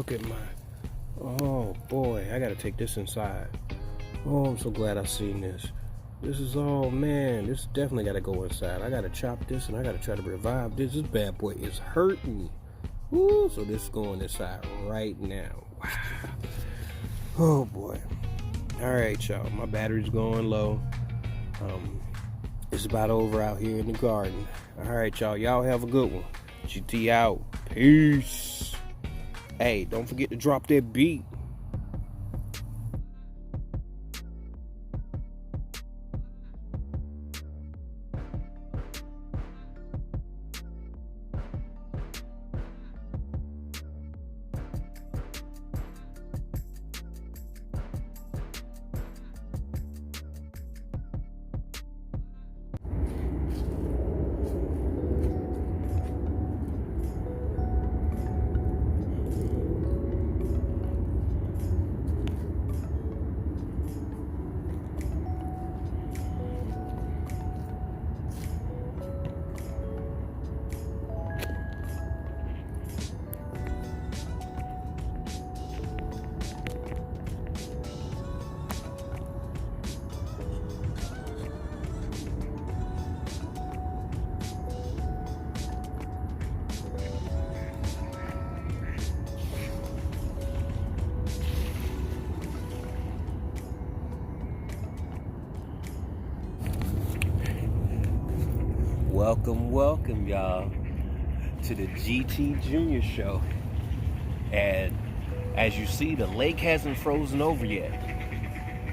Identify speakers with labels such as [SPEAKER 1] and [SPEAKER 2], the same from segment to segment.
[SPEAKER 1] look at my, oh boy, I gotta take this inside. Oh, I'm so glad I seen this. This is, oh man, this definitely gotta go inside. I gotta chop this and I gotta try to revive this. This bad boy is hurting. Woo, so this is going inside right now. Wow. Oh boy. All right, y'all, my battery's going low. It's about over out here in the garden. All right, y'all have a good one. GT out. Peace. Hey, don't forget to drop that beat. Welcome, y'all, to the GT Junior Show. And as you see, the lake hasn't frozen over yet,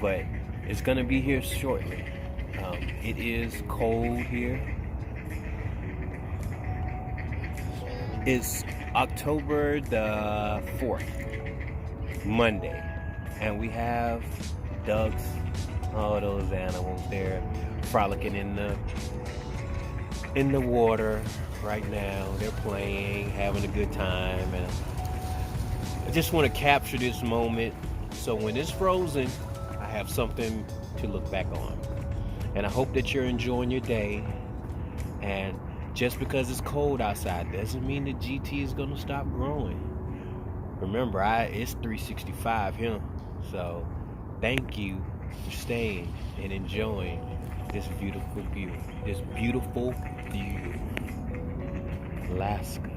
[SPEAKER 1] but it's gonna be here shortly. It is cold here. It's October the 4th, Monday, and we have ducks, all those animals there frolicking in the water right now. They're playing, having a good time, and I just want to capture this moment so when it's frozen, I have something to look back on. And I hope that you're enjoying your day. And just because it's cold outside doesn't mean the GT is going to stop growing. Remember, it's 365 here. So thank you for staying and enjoying this beautiful view. Alaska,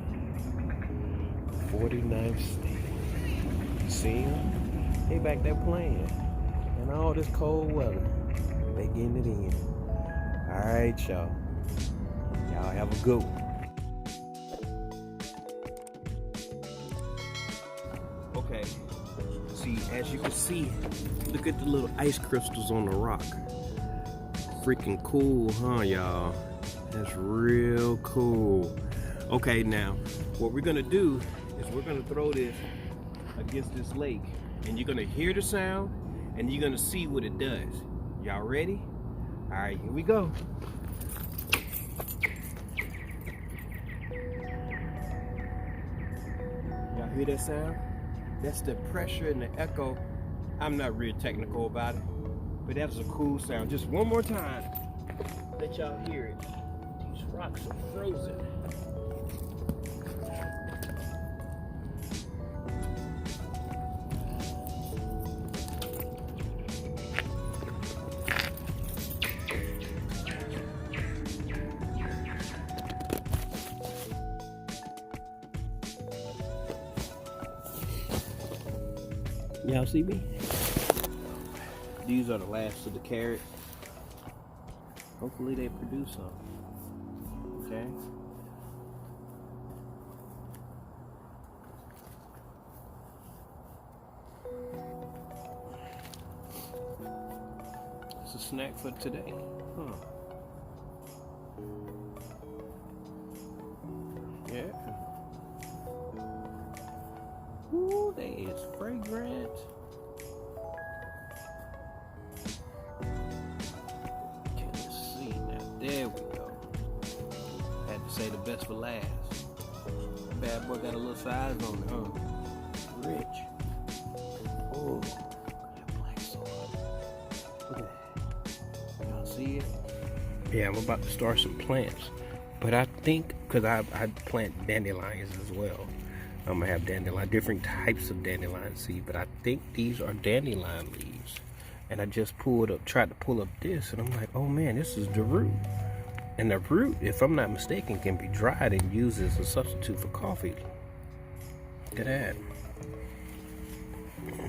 [SPEAKER 1] 49th state. See them? They back there playing. And all this cold weather, they getting it in. All right, y'all. Y'all have a good one. Okay. See, as you can see, look at the little ice crystals on the rock. Freaking cool, huh, y'all? That's real cool. Okay, now what we're gonna do is we're gonna throw this against this lake, and you're gonna hear the sound and you're gonna see what it does. Y'all ready? All right, here we go. Y'all hear that sound? That's the pressure and the echo. I'm not real technical about it, but that's a cool sound. Just one more time, let y'all hear it. These rocks are frozen. Y'all see me? These are the last of the carrots. Hopefully they produce some. Okay? It's a snack for today. Huh. Yeah. Ooh, they is fragrant. There we go. Had to say the best for last. Bad boy got a little size on it, huh? Rich. Oh, that black soil. Look at that. Y'all see it? Yeah, I'm about to start some plants. But I think, because I plant dandelions as well. I'm gonna have dandelion, different types of dandelion seed, but I think these are dandelion leaves. And I just tried to pull up this, and I'm like, oh man, this is the root. And the root, if I'm not mistaken, can be dried and used as a substitute for coffee. Look at that.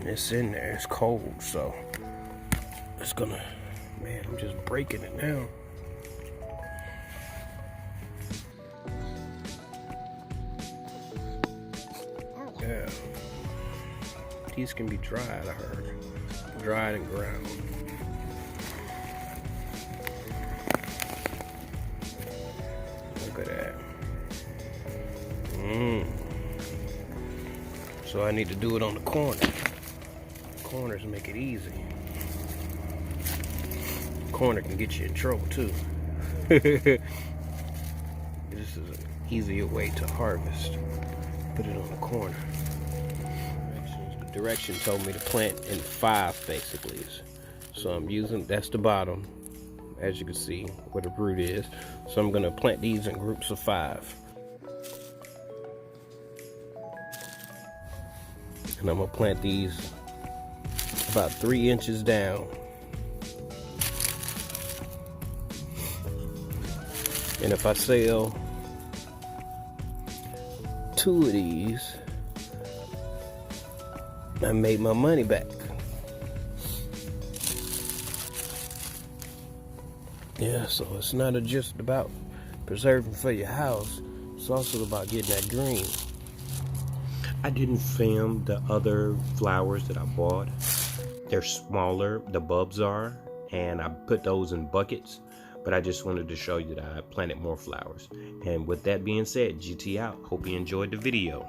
[SPEAKER 1] It's in there, it's cold, so it's gonna, man, I'm just breaking it now. Yeah. These can be dried, I heard. Dried and ground. Look at that. So I need to do it on the corner. Corners make it easy. Corner can get you in trouble too. This is an easier way to harvest. Put it on the corner. The direction told me to plant in 5 basically. So I'm using, that's the bottom, as you can see where the root is. So I'm gonna plant these in groups of 5. And I'm gonna plant these about 3 inches down. And if I sell 2 of these, I made my money back. Yeah, so it's not just about preserving for your house, it's also about getting that green. I didn't film the other flowers that I bought. They're smaller, the bulbs are, and I put those in buckets, but I just wanted to show you that I planted more flowers. And with that being said, GT out. Hope you enjoyed the video.